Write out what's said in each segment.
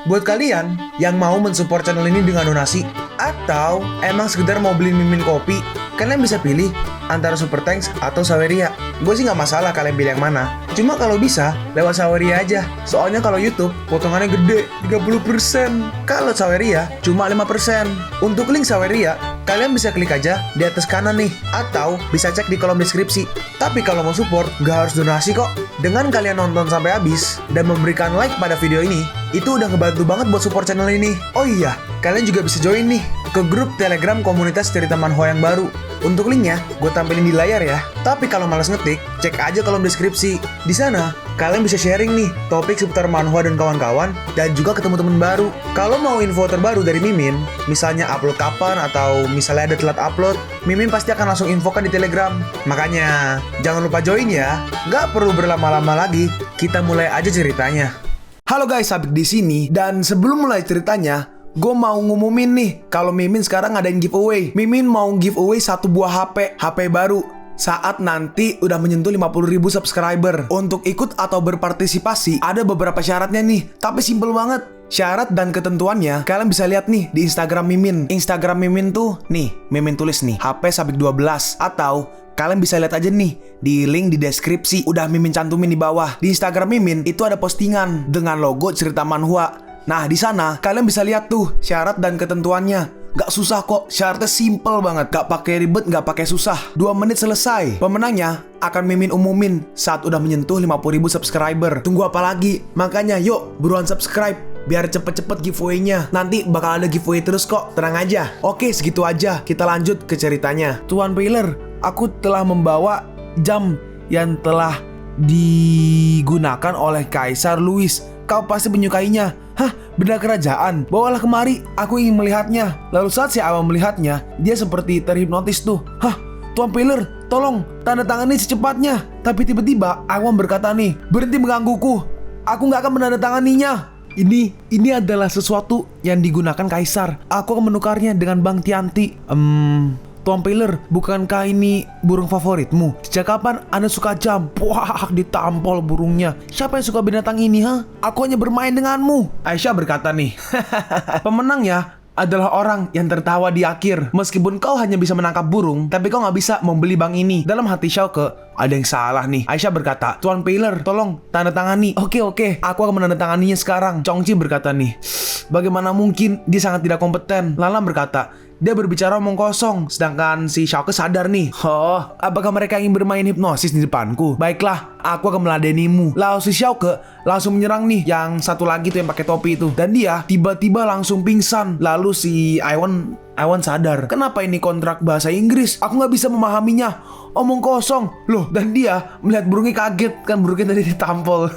Buat kalian yang mau mensupport channel ini dengan donasi atau emang sekedar mau beli mimin kopi, kalian bisa pilih antara Super Thanks atau Saweria. Gue sih nggak masalah kalian pilih yang mana. Cuma kalau bisa lewat Saweria aja. Soalnya kalau YouTube potongannya gede 30%. Kalau Saweria cuma 5%. Untuk link Saweria kalian bisa klik aja di atas kanan nih, atau bisa cek di kolom deskripsi. Tapi kalau mau support nggak harus donasi kok. Dengan kalian nonton sampai habis dan memberikan like pada video ini, itu udah ngebantu banget buat support channel ini. Oh iya, kalian juga bisa join nih ke grup Telegram komunitas cerita manhwa yang baru. Untuk linknya gue tampilin di layar ya. Tapi kalau malas ngetik, cek aja kolom deskripsi. Di sana kalian bisa sharing nih topik seputar manhwa dan kawan-kawan, dan juga ketemu teman baru. Kalau mau info terbaru dari Mimin, misalnya upload kapan atau misalnya ada telat upload, Mimin pasti akan langsung infokan di Telegram. Makanya jangan lupa join ya. Nggak perlu berlama-lama lagi, kita mulai aja ceritanya. Halo guys, Sabik di sini, dan sebelum mulai ceritanya, gue mau ngumumin nih kalau Mimin sekarang ngadain giveaway. Mimin mau giveaway satu buah HP baru saat nanti udah menyentuh 50.000 subscriber. Untuk ikut atau berpartisipasi ada beberapa syaratnya nih, tapi simple banget. Syarat dan ketentuannya kalian bisa lihat nih di Instagram Mimin. Instagram Mimin tuh nih, Mimin tulis nih HP Sabik 12, atau kalian bisa lihat aja nih di link di deskripsi, udah Mimin cantumin di bawah. Di Instagram Mimin itu ada postingan dengan logo cerita manhwa. Nah, di sana kalian bisa lihat tuh syarat dan ketentuannya. Gak susah kok, syaratnya simple banget. Gak pakai ribet, gak pakai susah. 2 menit selesai. Pemenangnya akan Mimin umumin saat udah menyentuh 50.000 subscriber. Tunggu apa lagi? Makanya yuk buruan subscribe biar cepet-cepet giveaway-nya. Nanti bakal ada giveaway terus kok, tenang aja. Oke, segitu aja. Kita lanjut ke ceritanya. Tuan Paler, aku telah membawa jam yang telah digunakan oleh Kaisar Louis. Kau pasti menyukainya. Hah, benda kerajaan? Bawalah kemari, aku ingin melihatnya. Lalu saat si Awam melihatnya, dia seperti terhipnotis tuh. Hah, Tuan Paler, tolong tanda tangani secepatnya. Tapi tiba-tiba Awam berkata nih, berhenti menggangguku. Aku nggak akan menandatanganinya. Ini adalah sesuatu yang digunakan Kaisar. Aku akan menukarnya dengan Bang Tianti. Tuan Paler, bukankah ini burung favoritmu? Sejak kapan Anda suka jam? Wah, ditampol burungnya. Siapa yang suka binatang ini, ha? Aku hanya bermain denganmu. Aisyah berkata nih, pemenangnya adalah orang yang tertawa di akhir. Meskipun kau hanya bisa menangkap burung, tapi kau nggak bisa membeli bang ini. Dalam hati Xiaoke, ada yang salah nih. Aisyah berkata, Tuan Paler, tolong tanda tangani. Oke, aku akan menandatanganinya sekarang. Chongqi berkata nih, bagaimana mungkin, dia sangat tidak kompeten. Lala berkata, dia berbicara omong kosong. Sedangkan si Xiaoke sadar nih, oh, apakah mereka ingin bermain hipnosis di depanku? Baiklah, aku akan meladenimu. Lalu si Xiaoke langsung menyerang nih yang satu lagi tuh yang pakai topi itu, dan dia tiba-tiba langsung pingsan. Lalu si Aiwan sadar, kenapa ini kontrak bahasa Inggris? Aku nggak bisa memahaminya. Omong kosong. Loh, dan dia melihat burungnya kaget. Kan burungnya tadi ditampol.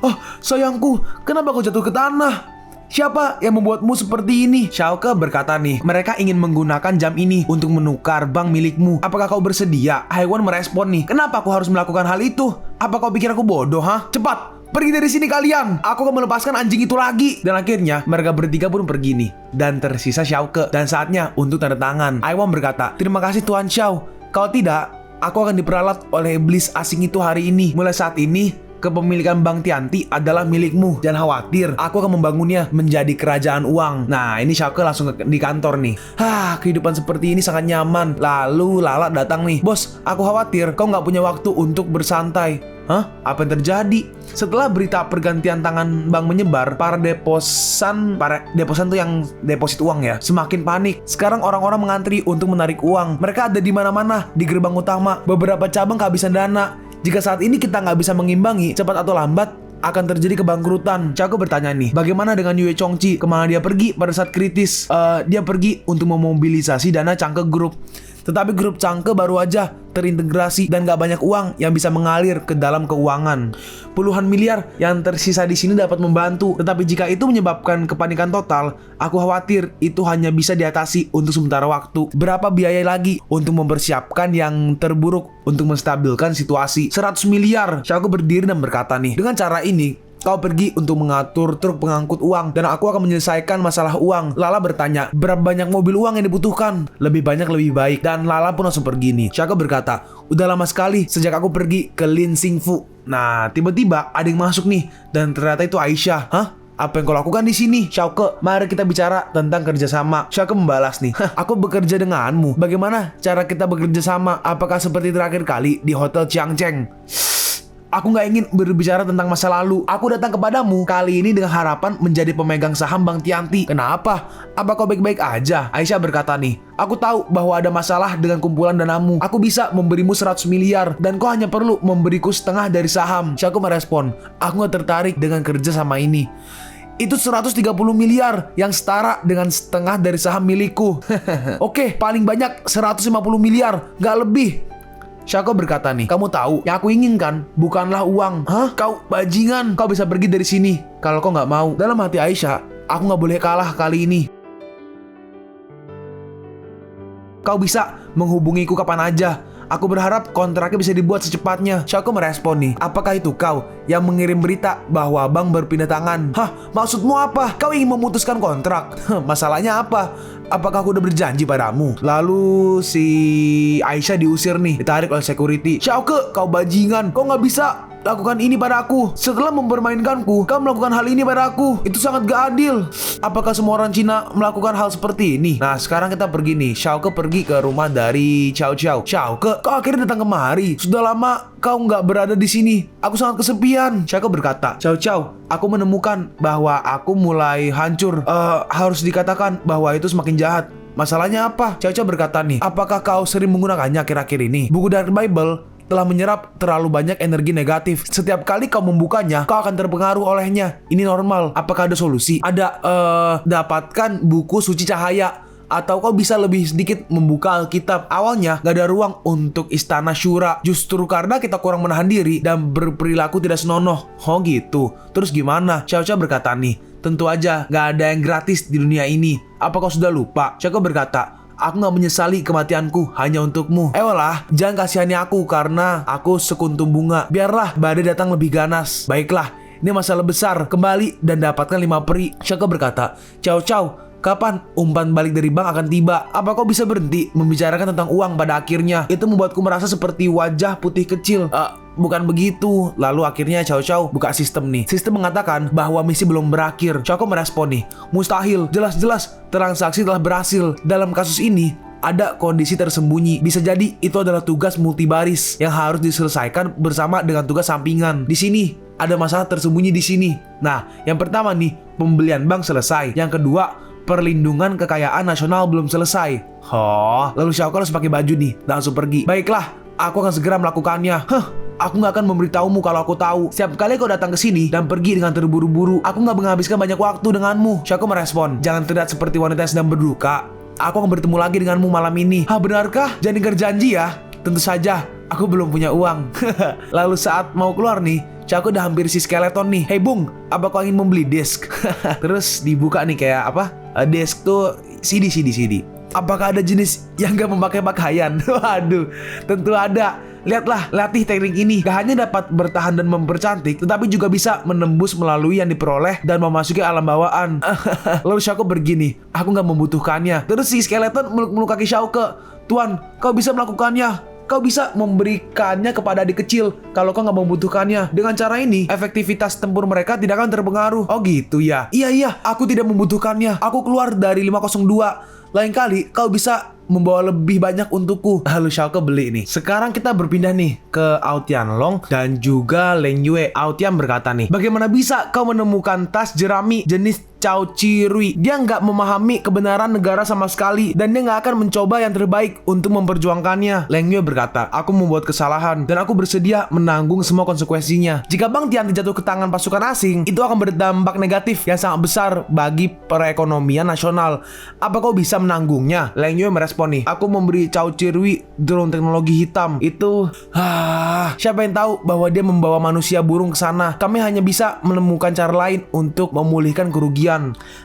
Oh, sayangku, kenapa kau jatuh ke tanah? Siapa yang membuatmu seperti ini? Xiaoke berkata nih, mereka ingin menggunakan jam ini untuk menukar bank milikmu. Apakah kau bersedia? Haiwan merespon nih, kenapa aku harus melakukan hal itu? Apa kau pikir aku bodoh, ha? Cepat, pergi dari sini kalian. Aku akan melepaskan anjing itu lagi. Dan akhirnya mereka bertiga pun pergi nih. Dan tersisa Xiaoke. Dan saatnya untuk tanda tangan. Aiwan berkata, terima kasih Tuan Xiao. Kalau tidak, aku akan diperalat oleh iblis asing itu hari ini. Mulai saat ini, kepemilikan Bang Tianti adalah milikmu. Jangan khawatir, aku akan membangunnya menjadi kerajaan uang. Nah, ini Xiaoke langsung di kantor nih. Kehidupan seperti ini sangat nyaman. Lalu Lala datang nih. Bos, aku khawatir kau nggak punya waktu untuk bersantai. Hah? Apa yang terjadi? Setelah berita pergantian tangan bank menyebar, para deposan tuh yang deposit uang ya, semakin panik. Sekarang orang-orang mengantri untuk menarik uang. Mereka ada di mana-mana, di gerbang utama. Beberapa cabang kehabisan dana. Jika saat ini kita nggak bisa mengimbangi, cepat atau lambat akan terjadi kebangkrutan. Xiaoke bertanya nih, bagaimana dengan Yue Chongqi? Kemana dia pergi pada saat kritis? Dia pergi untuk memobilisasi dana Changke Group. Tetapi grup Changke baru aja terintegrasi dan gak banyak uang yang bisa mengalir ke dalam keuangan. Puluhan miliar yang tersisa di sini dapat membantu, tetapi jika itu menyebabkan kepanikan total, aku khawatir itu hanya bisa diatasi untuk sementara waktu. Berapa biaya lagi untuk mempersiapkan yang terburuk untuk menstabilkan situasi? 100 miliar. Xiaoke berdiri dan berkata nih, dengan cara ini kau pergi untuk mengatur truk pengangkut uang dan aku akan menyelesaikan masalah uang. Lala bertanya, berapa banyak mobil uang yang dibutuhkan? Lebih banyak lebih baik. Dan Lala pun langsung pergi nih. Xiaoke berkata, udah lama sekali sejak aku pergi ke Lin Xingfu. Nah, tiba-tiba ada yang masuk nih dan ternyata itu Aisyah. Hah? Apa yang kau lakukan di sini? Xiaoke, mari kita bicara tentang kerjasama. Xiaoke membalas nih, aku bekerja denganmu. Bagaimana cara kita bekerja sama? Apakah seperti terakhir kali di Hotel Changcheng? Aku nggak ingin berbicara tentang masa lalu. Aku datang kepadamu kali ini dengan harapan menjadi pemegang saham Bank Tianti. Kenapa? Apa kau baik-baik aja? Aisyah berkata nih, aku tahu bahwa ada masalah dengan kumpulan danamu. Aku bisa memberimu 100 miliar dan kau hanya perlu memberiku setengah dari saham. Xiaoke merespon, aku nggak tertarik dengan kerja sama ini. Itu 130 miliar yang setara dengan setengah dari saham milikku. Oke, paling banyak 150 miliar, nggak lebih. Xiaoke berkata nih, kamu tahu yang aku inginkan bukanlah uang. Hah? Kau bajingan, kau bisa pergi dari sini kalau kau nggak mau. Dalam hati Aisyah, aku nggak boleh kalah kali ini. Kau bisa menghubungiku kapan aja. Aku berharap kontraknya bisa dibuat secepatnya. Xiaoke merespon nih, apakah itu kau yang mengirim berita bahwa bank berpindah tangan? Hah? Maksudmu apa? Kau ingin memutuskan kontrak? Masalahnya apa? Apakah aku udah berjanji padamu? Lalu si Aisyah diusir nih, ditarik oleh security. Xiaoke, kau bajingan, kau nggak bisa lakukan ini pada aku. Setelah mempermainkanku, kau melakukan hal ini pada aku. Itu sangat gak adil. Apakah semua orang Cina melakukan hal seperti ini? Nah, sekarang kita pergi nih. Xiaoke pergi ke rumah dari Cao Cao. Xiaoke, kau akhirnya datang kemari. Sudah lama kau nggak berada di sini. Aku sangat kesepian. Xiaoke berkata, Cao Cao, aku menemukan bahwa aku mulai hancur. Harus dikatakan bahwa itu semakin jahat. Masalahnya apa? Cao Cao berkata nih, apakah kau sering menggunakannya akhir-akhir ini? Buku Dark Bible telah menyerap terlalu banyak energi negatif. Setiap kali kau membukanya, kau akan terpengaruh olehnya. Ini normal. Apakah ada solusi? Ada, dapatkan buku suci cahaya. Atau kau bisa lebih sedikit membuka Alkitab. Awalnya gak ada ruang untuk istana Syura, justru karena kita kurang menahan diri dan berperilaku tidak senonoh. Oh gitu. Terus gimana? Xiao Xiao berkata nih, tentu aja gak ada yang gratis di dunia ini. Apa kau sudah lupa? Xiaoke berkata, aku gak menyesali kematianku hanya untukmu. Ewalah, jangan kasihani aku karena aku sekuntum bunga. Biarlah badai datang lebih ganas. Baiklah, ini masalah besar. Kembali dan dapatkan 5 peri. Xiaoke berkata, Cao Cao, kapan umpan balik dari bank akan tiba? Apa kau bisa berhenti membicarakan tentang uang pada akhirnya? Itu membuatku merasa seperti wajah putih kecil. Bukan begitu. Lalu akhirnya Cao Cao buka sistem nih. Sistem mengatakan bahwa misi belum berakhir. Xiaoke merespon nih, mustahil. Jelas-jelas transaksi telah berhasil. Dalam kasus ini ada kondisi tersembunyi. Bisa jadi itu adalah tugas multibaris yang harus diselesaikan bersama dengan tugas sampingan. Di sini ada masalah tersembunyi di sini. Nah, yang pertama nih, pembelian bank selesai. Yang kedua, perlindungan kekayaan nasional belum selesai. Lalu Xiaoke harus pakai baju nih, langsung pergi. Baiklah, aku akan segera melakukannya. Aku gak akan memberitahumu kalau aku tahu. Setiap kali kau datang ke sini dan pergi dengan terburu-buru, aku gak menghabiskan banyak waktu denganmu. Xiaoke merespon, jangan terlihat seperti wanita yang sedang berduka. Aku akan bertemu lagi denganmu malam ini. Benarkah? Jangan ingkar janji ya. Tentu saja, aku belum punya uang. Lalu saat mau keluar nih, Xiaoke udah hampir si skeleton nih. Hei Bung, apa kau ingin membeli disk? Terus dibuka nih kayak apa? Disk tuh CD. Apakah ada jenis yang gak memakai pakaian? Waduh, tentu ada. Lihatlah, latih teknik ini gak hanya dapat bertahan dan mempercantik, tetapi juga bisa menembus melalui yang diperoleh dan memasuki alam bawaan. Lalu Xiaoke begini, aku gak membutuhkannya. Terus si skeleton meluk-meluk kaki Xiaoke. Tuan, kau bisa melakukannya. Kau bisa memberikannya kepada adik kecil kalau kau nggak membutuhkannya. Dengan cara ini, efektivitas tempur mereka tidak akan terpengaruh. Oh gitu ya? Iya, aku tidak membutuhkannya. Aku keluar dari 502. Lain kali, kau bisa membawa lebih banyak untukku. Lalu Xiaoke beli nih. Sekarang kita berpindah nih ke Ao Tianlong dan juga Leng Yue. Ao Tian berkata nih, bagaimana bisa kau menemukan tas jerami jenis Cao Qirui? Dia nggak memahami kebenaran negara sama sekali dan dia nggak akan mencoba yang terbaik untuk memperjuangkannya. Leng Yue berkata, aku membuat kesalahan dan aku bersedia menanggung semua konsekuensinya. Jika Bank Tianti jatuh ke tangan pasukan asing, itu akan berdampak negatif yang sangat besar bagi perekonomian nasional. Apa kau bisa menanggungnya? Leng Yue merespon nih, aku memberi Cao Qirui drone teknologi hitam. Itu siapa yang tahu bahwa dia membawa manusia burung ke sana? Kami hanya bisa menemukan cara lain untuk memulihkan kerugian.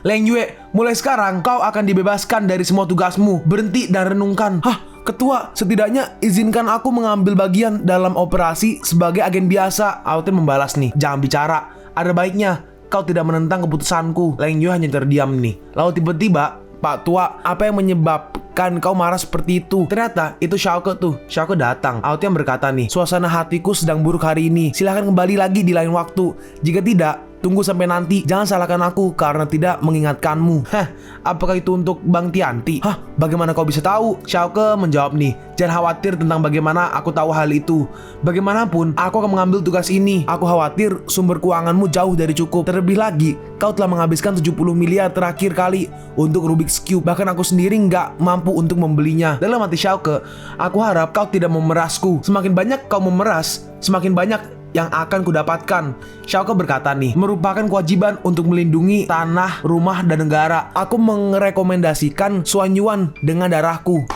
Leng Yue, mulai sekarang kau akan dibebaskan dari semua tugasmu. Berhenti dan renungkan. Ketua, setidaknya izinkan aku mengambil bagian dalam operasi sebagai agen biasa. Ao Tian membalas nih, jangan bicara. Ada baiknya kau tidak menentang keputusanku. Leng Yue hanya terdiam nih. Lalu tiba-tiba, Pak Tua, apa yang menyebabkan kau marah seperti itu? Ternyata itu Xiaoke tuh. Xiaoke datang. Ao Tian berkata nih, suasana hatiku sedang buruk hari ini. Silahkan kembali lagi di lain waktu. Jika tidak, tunggu sampai nanti. Jangan salahkan aku karena tidak mengingatkanmu. Hah, apakah itu untuk Bang Tianti? Hah, bagaimana kau bisa tahu? Xiaoke menjawab nih, jangan khawatir tentang bagaimana aku tahu hal itu. Bagaimanapun, aku akan mengambil tugas ini. Aku khawatir sumber keuanganmu jauh dari cukup. Terlebih lagi, kau telah menghabiskan 70 miliar terakhir kali untuk Rubik's Cube. Bahkan aku sendiri nggak mampu untuk membelinya. Dalam hati Xiaoke, aku harap kau tidak memerasku. Semakin banyak kau memeras, semakin banyak yang akan kudapatkan. Xiaoke berkata nih, merupakan kewajiban untuk melindungi tanah, rumah, dan negara. Aku merekomendasikan Xuan Yuan dengan darahku.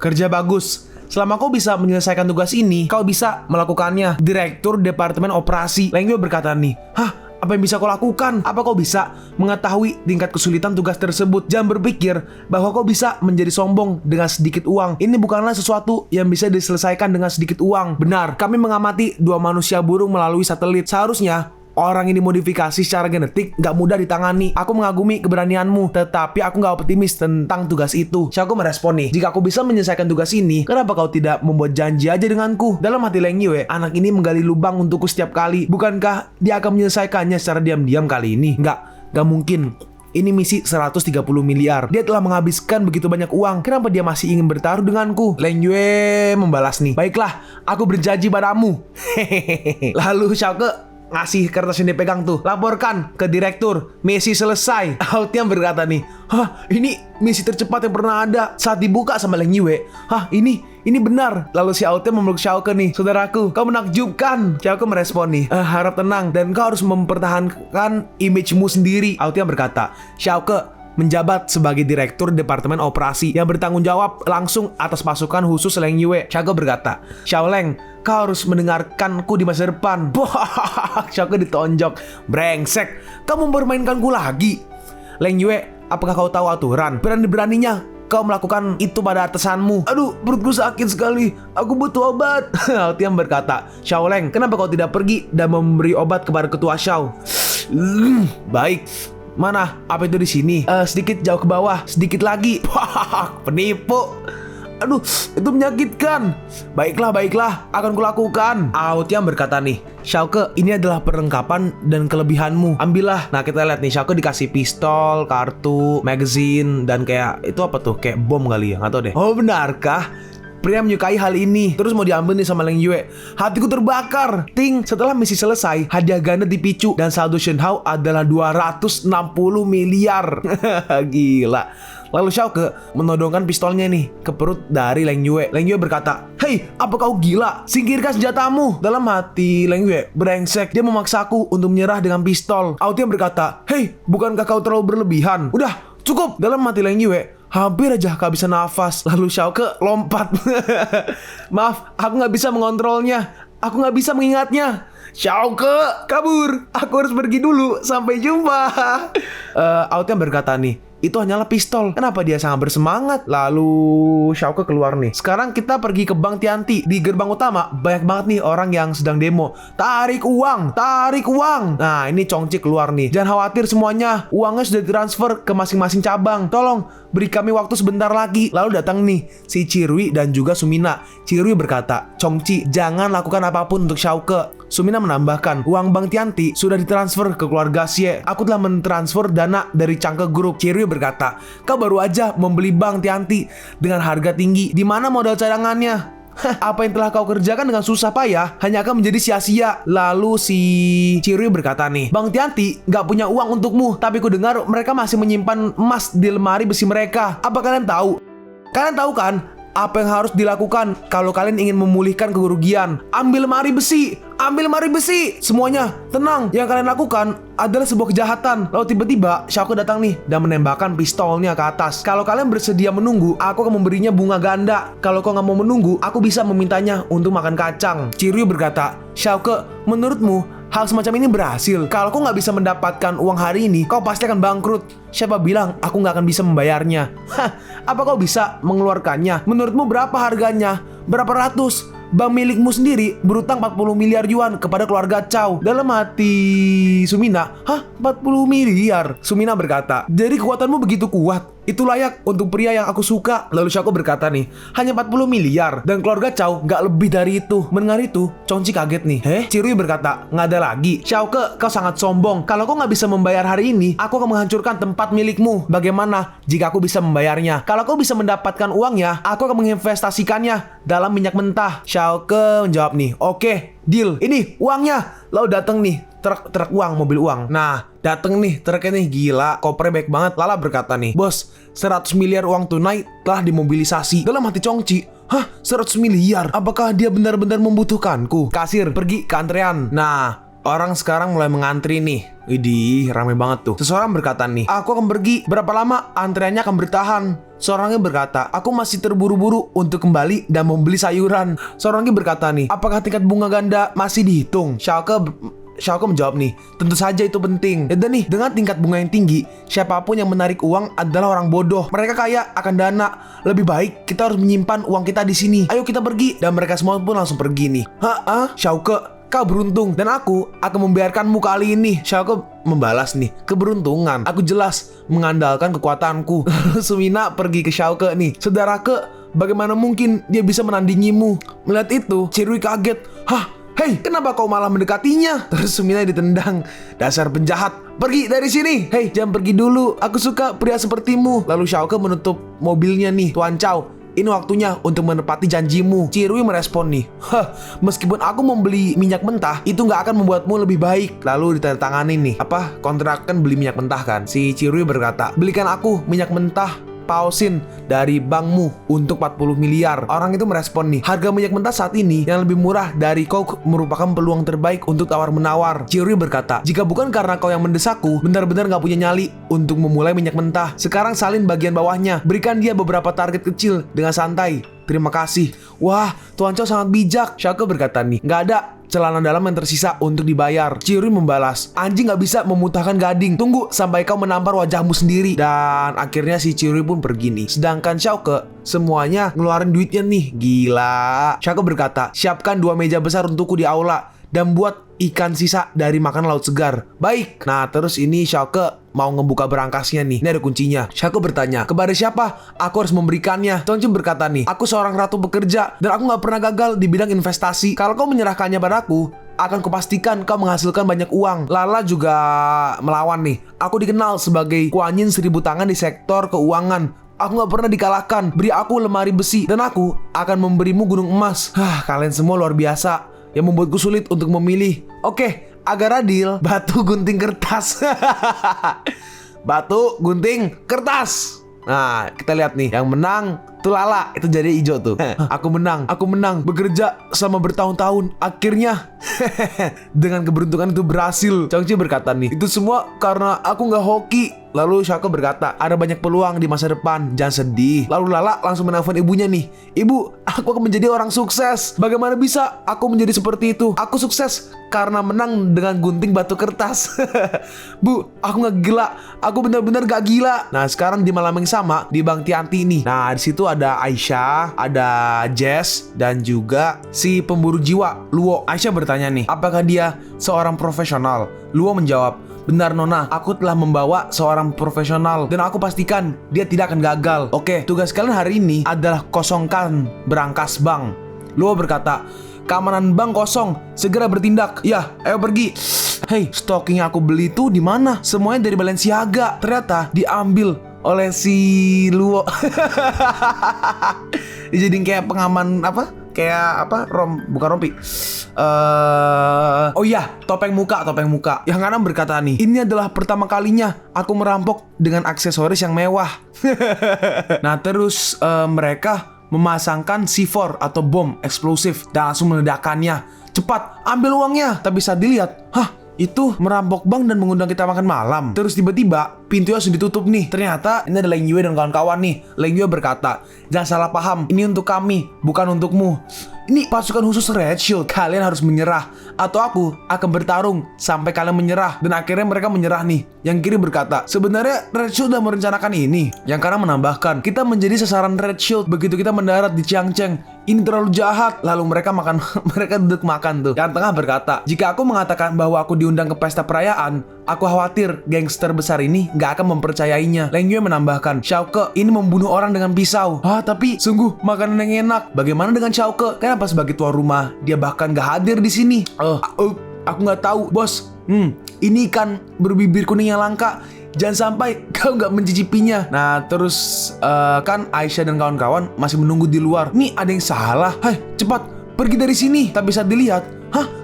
Kerja bagus. Selama kau bisa menyelesaikan tugas ini, kau bisa melakukannya. Direktur Departemen Operasi Leng Yue berkata nih, hah, apa yang bisa kau lakukan? Apa kau bisa mengetahui tingkat kesulitan tugas tersebut? Jangan berpikir bahwa kau bisa menjadi sombong dengan sedikit uang. Ini bukanlah sesuatu yang bisa diselesaikan dengan sedikit uang. Benar, kami mengamati 2 manusia burung melalui satelit. Seharusnya orang ini modifikasi secara genetik gak mudah ditangani. Aku mengagumi keberanianmu, tetapi aku gak optimis tentang tugas itu. Xiaoke merespon nih, jika aku bisa menyelesaikan tugas ini, kenapa kau tidak membuat janji aja denganku? Dalam hati Leng Yue, anak ini menggali lubang untukku setiap kali. Bukankah dia akan menyelesaikannya secara diam-diam kali ini? Gak mungkin. Ini misi 130 miliar. Dia telah menghabiskan begitu banyak uang. Kenapa dia masih ingin bertaruh denganku? Leng Yue membalas nih, baiklah, aku berjanji padamu. Lalu Xiaoke ngasih kertas yang dipegang tuh, laporkan ke direktur, misi selesai. Altian berkata nih, hah, ini misi tercepat yang pernah ada. Saat dibuka sama Leng Yue, hah, ini benar. Lalu si Altian memeluk Xiaoke nih, saudaraku, kau menakjubkan. Xiaoke merespon nih, harap tenang dan kau harus mempertahankan image-mu sendiri. Altian berkata, Xiaoke menjabat sebagai direktur Departemen Operasi yang bertanggung jawab langsung atas pasukan khusus Leng Yue. Xiaoke berkata, Xiao Leng, kau harus mendengarkanku di masa depan. Xiaoke ditonjok, brengsek, kamu mempermainkanku lagi. Leng Yue, apakah kau tahu aturan? Berani-beraninya kau melakukan itu pada atasanmu. Aduh, perutku sakit sekali. Aku butuh obat. Altian berkata, Xiao Leng, kenapa kau tidak pergi dan memberi obat kepada ketua Xiao? Baik. Mana? Apa itu di sini? Sedikit jauh ke bawah, sedikit lagi. Penipu. Aduh, itu menyakitkan. Baiklah, akan kulakukan. Altian berkata nih, Xiaoke, ini adalah perlengkapan dan kelebihanmu. Ambillah. Nah, kita lihat nih, Xiaoke dikasih pistol, kartu, magazine, dan kayak itu apa tuh? Kayak bom kali ya, nggak tahu deh. Oh, benarkah? Pria menyukai hal ini, terus mau diambil nih sama Leng Yue. Hatiku terbakar. Ting, setelah misi selesai, hadiah ganda dipicu dan saldo Shenhao adalah 260 miliar. Gila. Lalu Xiaoke menodongkan pistolnya nih ke perut dari Leng Yue. Leng Yue berkata, hei, apa kau gila? Singkirkan senjatamu. Dalam hati Leng Yue, brengsek, dia memaksaku untuk menyerah dengan pistol. Altian berkata, hei, bukankah kau terlalu berlebihan? Udah, cukup. Dalam hati Leng Yue, hampir aja kehabisan nafas. Lalu Xiaoke lompat. Maaf, aku gak bisa mengontrolnya. Aku gak bisa mengingatnya. Xiaoke, kabur. Aku harus pergi dulu. Sampai jumpa. Altian berkata nih, itu hanyalah pistol. Kenapa dia sangat bersemangat? Lalu Xiaoke keluar nih. Sekarang kita pergi ke Bank Tianti. Di gerbang utama banyak banget nih orang yang sedang demo. Tarik uang, tarik uang. Nah, ini Chongqi keluar nih. Jangan khawatir semuanya, uangnya sudah ditransfer ke masing-masing cabang. Tolong beri kami waktu sebentar lagi. Lalu datang nih si Qirui dan juga Sumina. Qirui berkata, Chongqi, jangan lakukan apapun untuk Xiaoke. Sumina menambahkan, uang Bank Tianti sudah ditransfer ke keluarga Xie. Aku telah mentransfer dana dari Changke Group. Qirui berkata, kau baru aja membeli Bank Tianti dengan harga tinggi. Di mana modal cadangannya? Apa yang telah kau kerjakan dengan susah payah hanya akan menjadi sia-sia. Lalu si Qirui berkata nih, Bank Tianti gak punya uang untukmu, tapi ku dengar mereka masih menyimpan emas di lemari besi mereka. Apa kalian tahu? Kalian tahu kan apa yang harus dilakukan kalau kalian ingin memulihkan kerugian? Ambil lemari besi. Ambil lemari besi. Semuanya tenang. Yang kalian lakukan adalah sebuah kejahatan. Lalu tiba-tiba Xiaoke datang nih dan menembakkan pistolnya ke atas. Kalau kalian bersedia menunggu, aku akan memberinya bunga ganda. Kalau kau gak mau menunggu, aku bisa memintanya untuk makan kacang. Qirui berkata, Xiaoke, menurutmu hal semacam ini berhasil? Kalau kau gak bisa mendapatkan uang hari ini, kau pasti akan bangkrut. Siapa bilang aku gak akan bisa membayarnya? Apa kau bisa mengeluarkannya? Menurutmu berapa harganya? Berapa ratus? Bank milikmu sendiri berutang 40 miliar yuan kepada keluarga Chow. Dalam hati Sumina, 40 miliar? Sumina berkata, jadi kekuatanmu begitu kuat? Itu layak untuk pria yang aku suka. Lalu Xiaoko berkata nih, hanya 40 miliar dan keluarga Chow nggak lebih dari itu. Mendengar itu, Chongqi kaget nih. Cirui berkata, nggak ada lagi. Xiaoko, kau sangat sombong. Kalau kau nggak bisa membayar hari ini, aku akan menghancurkan tempat milikmu. Bagaimana jika aku bisa membayarnya? Kalau kau bisa mendapatkan uangnya, aku akan menginvestasikannya dalam minyak mentah. Xiaoko menjawab nih, oke, deal. Ini uangnya. Lalu datang nih truk uang, mobil uang. Nah, dateng nih truknya nih, gila, kopernya baik banget. Lala berkata nih, bos, 100 miliar uang tunai telah dimobilisasi. Dalam hati Chongqi, hah, 100 miliar? Apakah dia benar-benar membutuhkanku? Kasir pergi ke antrean. Nah, orang sekarang mulai mengantri nih. Widih, rame banget tuh. Seseorang berkata nih, aku akan pergi. Berapa lama antreannya akan bertahan? Seorangnya berkata, aku masih terburu-buru untuk kembali dan membeli sayuran. Seorangnya berkata nih, apakah tingkat bunga ganda masih dihitung? Xiaoko menjawab nih, tentu saja itu penting. Dan nih, dengan tingkat bunga yang tinggi, siapapun yang menarik uang adalah orang bodoh. Mereka kaya akan dana. Lebih baik kita harus menyimpan uang kita di sini. Ayo kita pergi. Dan mereka semua pun langsung pergi nih. Xiaoko, kau beruntung dan aku akan membiarkanmu kali ini. Xiaoko membalas nih, keberuntungan. Aku jelas mengandalkan kekuatanku. Sumina pergi ke Xiaoko nih. Saudara, bagaimana mungkin dia bisa menandingimu? Melihat itu, Cirui kaget. Hei, kenapa kau malah mendekatinya? Terus Sumina ditendang. Dasar penjahat, pergi dari sini. Hei, jangan pergi dulu. Aku suka pria sepertimu. Lalu Xiaoko menutup mobilnya nih. Tuan Chow, ini waktunya untuk menepati janjimu. Cirui merespon nih, meskipun aku membeli minyak mentah, itu nggak akan membuatmu lebih baik. Lalu ditandatangani nih, kontrak kan beli minyak mentah kan. Si Cirui berkata, belikan aku minyak mentah Paosin dari bankmu untuk 40 miliar. Orang itu merespon nih, harga minyak mentah saat ini yang lebih murah dari Coke merupakan peluang terbaik untuk tawar-menawar. Cirui berkata, jika bukan karena kau yang mendesakku, benar-benar gak punya nyali untuk memulai minyak mentah. Sekarang salin bagian bawahnya, berikan dia beberapa target kecil dengan santai. Terima kasih. Wah, Tuan Chow sangat bijak. Xiaoko berkata nih, gak ada celana dalam yang tersisa untuk dibayar. Cirui membalas, anjing gak bisa memutahkan gading. Tunggu sampai kau menampar wajahmu sendiri. Dan akhirnya si Cirui pun pergi nih. Sedangkan Xiaoko semuanya ngeluarin duitnya nih. Gila. Xiaoko berkata, siapkan 2 meja besar untukku di aula dan buat ikan sisa dari makan laut segar. Baik. Nah, terus ini Xiaoko mau ngebuka berangkasnya nih. Ini ada kuncinya. Xiaoko bertanya, kepada siapa aku harus memberikannya? Chongqi berkata nih, aku seorang ratu pekerja dan aku gak pernah gagal di bidang investasi. Kalau kau menyerahkannya padaku, akan kupastikan kau menghasilkan banyak uang. Lala juga melawan nih. Aku dikenal sebagai Kuan Yin 1000 tangan di sektor keuangan. Aku gak pernah dikalahkan. Beri aku lemari besi dan aku akan memberimu gunung emas. Kalian semua luar biasa yang membuatku sulit untuk memilih. Oke, agar adil, batu gunting kertas. Batu gunting kertas. Nah, kita lihat nih, yang menang tuh Lala, itu jadi hijau tuh. Aku menang, bekerja selama bertahun-tahun. Akhirnya, dengan keberuntungan itu berhasil. Chongqi berkata nih, itu semua karena aku nggak hoki. Lalu Xiaoko berkata, ada banyak peluang di masa depan, jangan sedih. Lalu Lala langsung menelpon ibunya nih, ibu, aku akan menjadi orang sukses. Bagaimana bisa aku menjadi seperti itu? Aku sukses karena menang dengan gunting batu kertas. Bu, aku nggak gila, aku benar-benar gak gila. Nah, sekarang di malam yang sama di Bang Tianti nih. Nah, di situ ada Aisyah, ada Jess, dan juga si pemburu jiwa Luo. Aisyah bertanya nih, apakah dia seorang profesional? Luo menjawab, benar Nona, aku telah membawa seorang profesional dan aku pastikan dia tidak akan gagal. Oke, tugas kalian hari ini adalah kosongkan berangkas bank. Luo berkata, keamanan bank kosong, segera bertindak. Ya, ayo pergi. Hei, stocking yang aku beli itu di mana? Semuanya dari Balenciaga. Ternyata diambil oleh si Luo. Dijadiin kayak pengaman bukan rompi. Oh iya, topeng muka. Yang kanan berkata nih, ini adalah pertama kalinya aku merampok dengan aksesoris yang mewah. Nah, terus mereka memasangkan C4 atau bom eksplosif dan langsung meledakkannya. Cepat, ambil uangnya. Tapi saat dilihat, itu merampok bank dan mengundang kita makan malam. Terus tiba-tiba pintunya langsung ditutup nih. Ternyata ini ada Leng Yue dan kawan-kawan nih. Leng Yue berkata, jangan salah paham, ini untuk kami, bukan untukmu. Ini pasukan khusus Red Shield. Kalian harus menyerah, atau aku akan bertarung sampai kalian menyerah. Dan akhirnya mereka menyerah nih. Yang kiri berkata, sebenarnya Red Shield sudah merencanakan ini. Yang kanan menambahkan, kita menjadi sasaran Red Shield begitu kita mendarat di Chiangcheng. ini terlalu jahat. Lalu mereka makan, mereka duduk makan tuh. Yang tengah berkata, jika aku mengatakan bahwa aku diundang ke pesta perayaan, aku khawatir gangster besar ini gak akan mempercayainya. Leng Yue menambahkan, Xiaoke ini membunuh orang dengan pisau. Tapi sungguh makanan yang enak. Bagaimana dengan Xiaoke? Kenapa sebagai tuan rumah dia bahkan gak hadir di sini? Aku nggak tahu, bos. Ini ikan berbibir kuning yang langka. Jangan sampai kau nggak mencicipinya. Nah, terus kan Aisyah dan kawan-kawan masih menunggu di luar. Nih ada yang salah. Hai, cepat pergi dari sini. Tapi saat dilihat,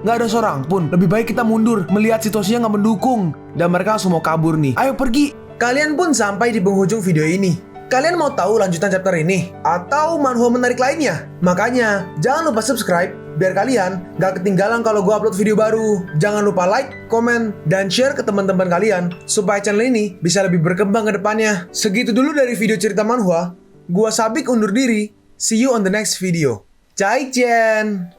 nggak ada seorang pun. Lebih baik kita mundur. Melihat situasinya nggak mendukung. Dan mereka langsung mau kabur nih. Ayo pergi. Kalian pun sampai di penghujung video ini. Kalian mau tahu lanjutan chapter ini? Atau manhwa menarik lainnya? Makanya, jangan lupa subscribe biar kalian gak ketinggalan kalau gue upload video baru. Jangan lupa like, komen, dan share ke teman-teman kalian supaya channel ini bisa lebih berkembang ke depannya. Segitu dulu dari video cerita manhwa. Gua Sabik undur diri. See you on the next video. Zaijian!